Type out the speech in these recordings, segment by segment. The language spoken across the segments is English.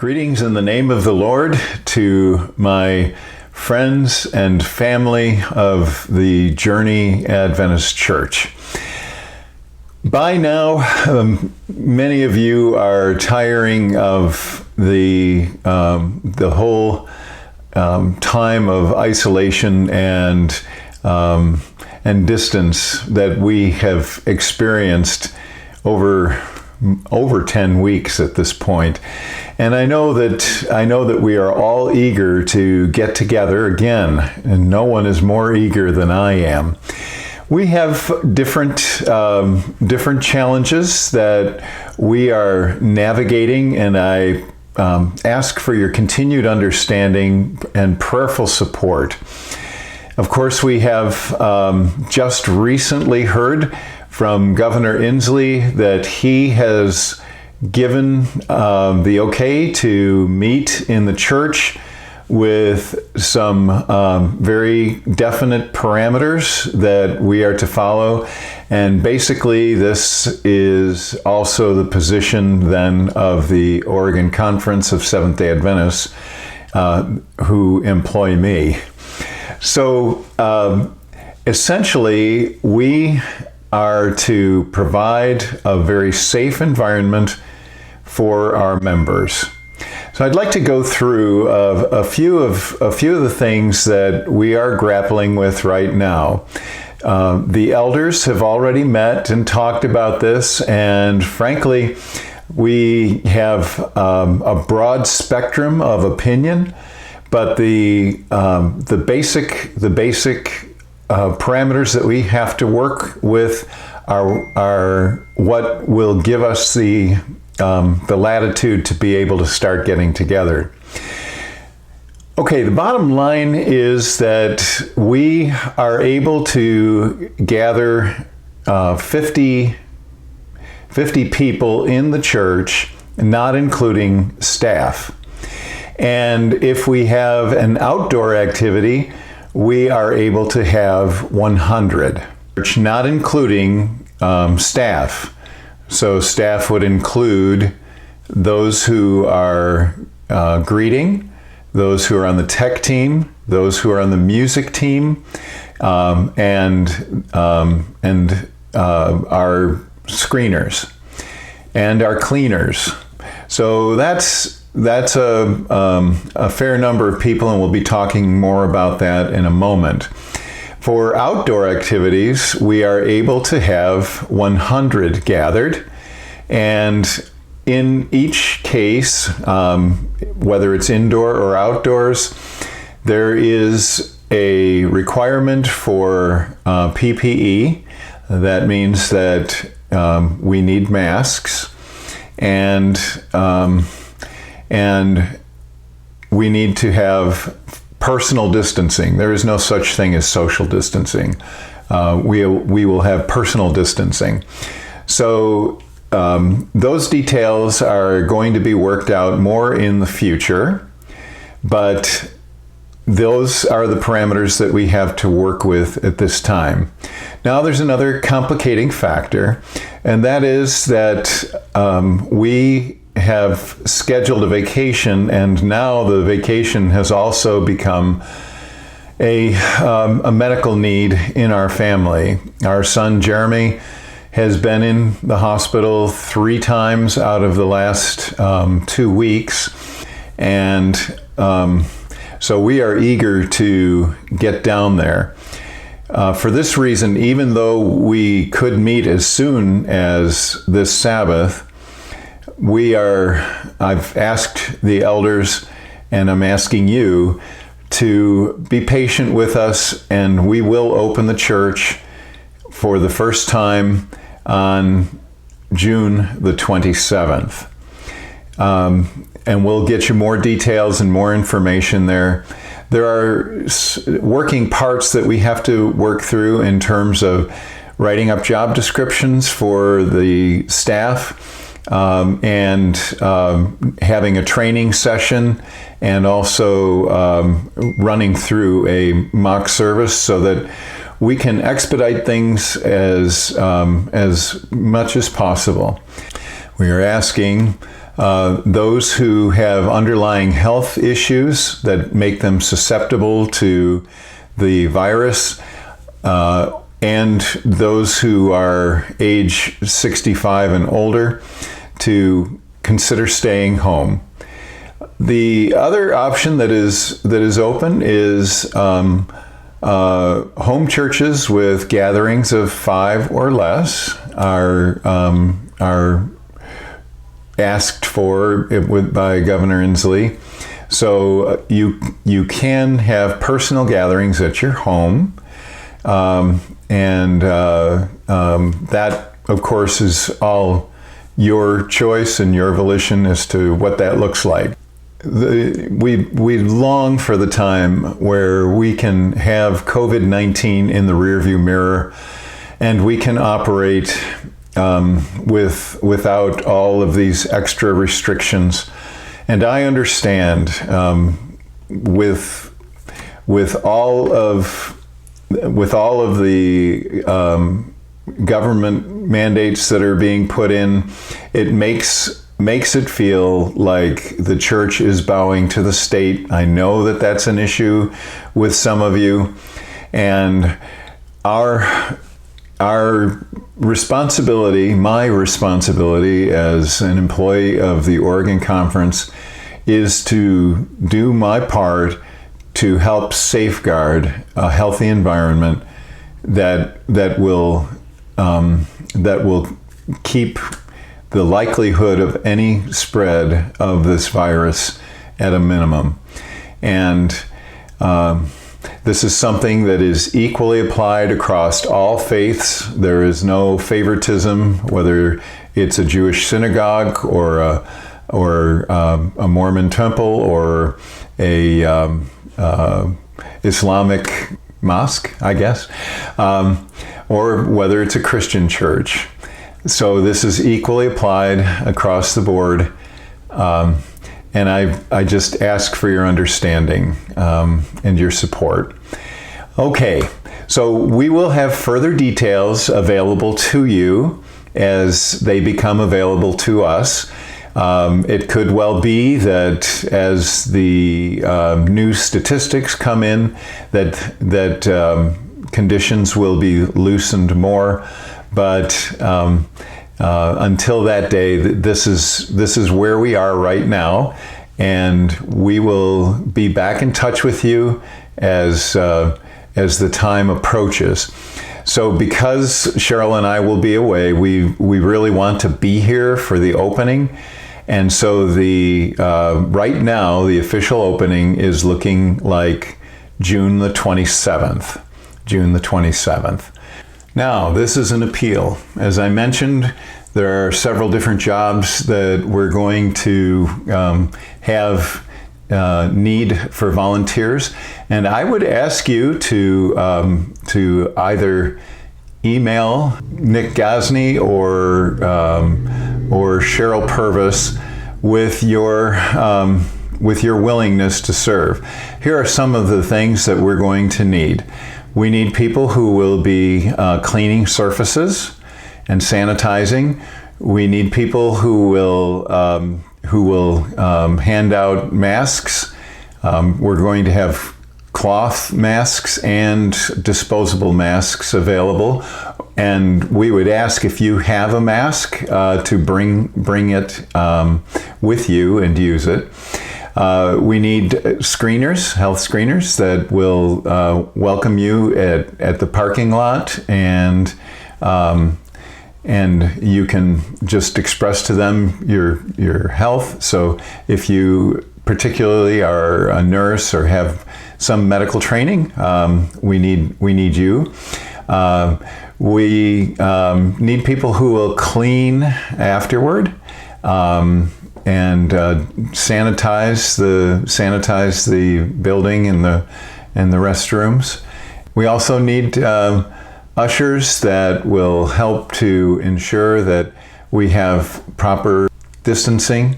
Greetings in the name of the Lord to my friends and family of the Journey Adventist Church. By now, many of you are tiring of the whole time of isolation and distance that we have experienced over 10 weeks at this point. And I know that we are all eager to get together again, and no one is more eager than I am. We have different challenges that we are navigating, and I ask for your continued understanding and prayerful support. Of course, we have just recently heard from Governor Inslee that he has given the okay to meet in the church with some very definite parameters that we are to follow. And basically, this is also the position then of the Oregon Conference of Seventh-day Adventists who employ me. So essentially, we are to provide a very safe environment for our members. So I'd like to go through a few of the things that we are grappling with right now. The elders have already met and talked about this, and frankly, we have a broad spectrum of opinion, but the basic parameters that we have to work with are what will give us the latitude to be able to start getting together. Okay, the bottom line is that we are able to gather 50 people in the church, not including staff. And if we have an outdoor activity, we are able to have 100, not including staff. So staff would include those who are greeting, those who are on the tech team, those who are on the music team, and our screeners and our cleaners. So that's a fair number of people, and we'll be talking more about that in a moment. For outdoor activities, we are able to have 100 gathered, and in each case, whether it's indoor or outdoors, there is a requirement for PPE. That means that we need masks, and we need to have personal distancing. There is no such thing as social distancing. We will have personal distancing. So those details are going to be worked out more in the future, but those are the parameters that we have to work with at this time. Now there's another complicating factor, and that is that we have scheduled a vacation, and now the vacation has also become a medical need in our family. Our son Jeremy has been in the hospital 3 times out of the last 2 weeks, and so we are eager to get down there. For this reason, even though we could meet as soon as this Sabbath, I've asked the elders, and I'm asking you to be patient with us, and we will open the church for the first time on June the 27th. And we'll get you more details and more information there. There are working parts that we have to work through in terms of writing up job descriptions for the staff, and having a training session, and also running through a mock service so that we can expedite things as much as possible. We are asking those who have underlying health issues that make them susceptible to the virus, and those who are age 65 and older to consider staying home. The other option that is open is home churches with gatherings of 5 or less are asked for by Governor Inslee. So you can have personal gatherings at your home, and that, of course, is all your choice and your volition as to what that looks like. We long for the time where we can have COVID-19 in the rearview mirror, and we can operate without all of these extra restrictions. And I understand with all of the government mandates that are being put in, it makes it feel like the church is bowing to the state. I know that that's an issue with some of you, and our responsibility, my responsibility as an employee of the Oregon Conference, is to do my part to help safeguard a healthy environment that will keep the likelihood of any spread of this virus at a minimum. And this is something that is equally applied across all faiths. There is no favoritism, whether it's a Jewish synagogue or a Mormon temple or a Islamic mosque, I guess, or whether it's a Christian church. So this is equally applied across the board, and I just ask for your understanding and your support. Okay, so we will have further details available to you as they become available to us. It could well be that as the new statistics come in, that conditions will be loosened more. But until that day, this is where we are right now, and we will be back in touch with you as the time approaches. So because Cheryl and I will be away, we really want to be here for the opening. And so right now, the official opening is looking like June the 27th. June the 27th. Now, this is an appeal. As I mentioned, there are several different jobs that we're going to have need for volunteers. And I would ask you to either email Nick Gosney or Cheryl Purvis with your willingness to serve. Here are some of the things that we're going to need. We need people who will be cleaning surfaces and sanitizing. We need people who will hand out masks. We're going to have cloth masks and disposable masks available. And we would ask if you have a mask to bring it with you and use it. We need screeners, health screeners that will welcome you at the parking lot, and you can just express to them your health. So if you particularly are a nurse or have some medical training, we need you. We need people who will clean afterward. And sanitize the building and the restrooms. We also need ushers that will help to ensure that we have proper distancing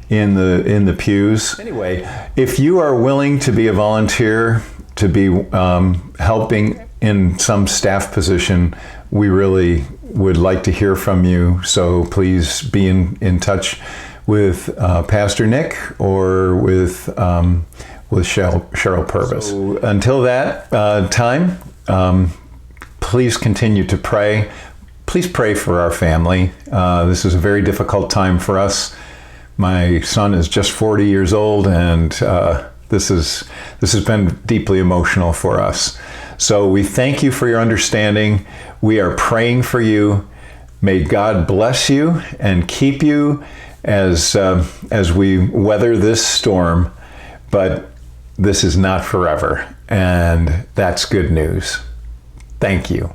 in the pews. Anyway, if you are willing to be a volunteer, to be helping in some staff position, we really would like to hear from you. So please be in touch with Pastor Nick or with Cheryl Purvis. So until that time, please continue to pray. Please pray for our family. This is a very difficult time for us. My son is just 40 years old, and this has been deeply emotional for us. So we thank you for your understanding. We are praying for you. May God bless you and keep you as we weather this storm. But this is not forever, and that's good news. Thank you.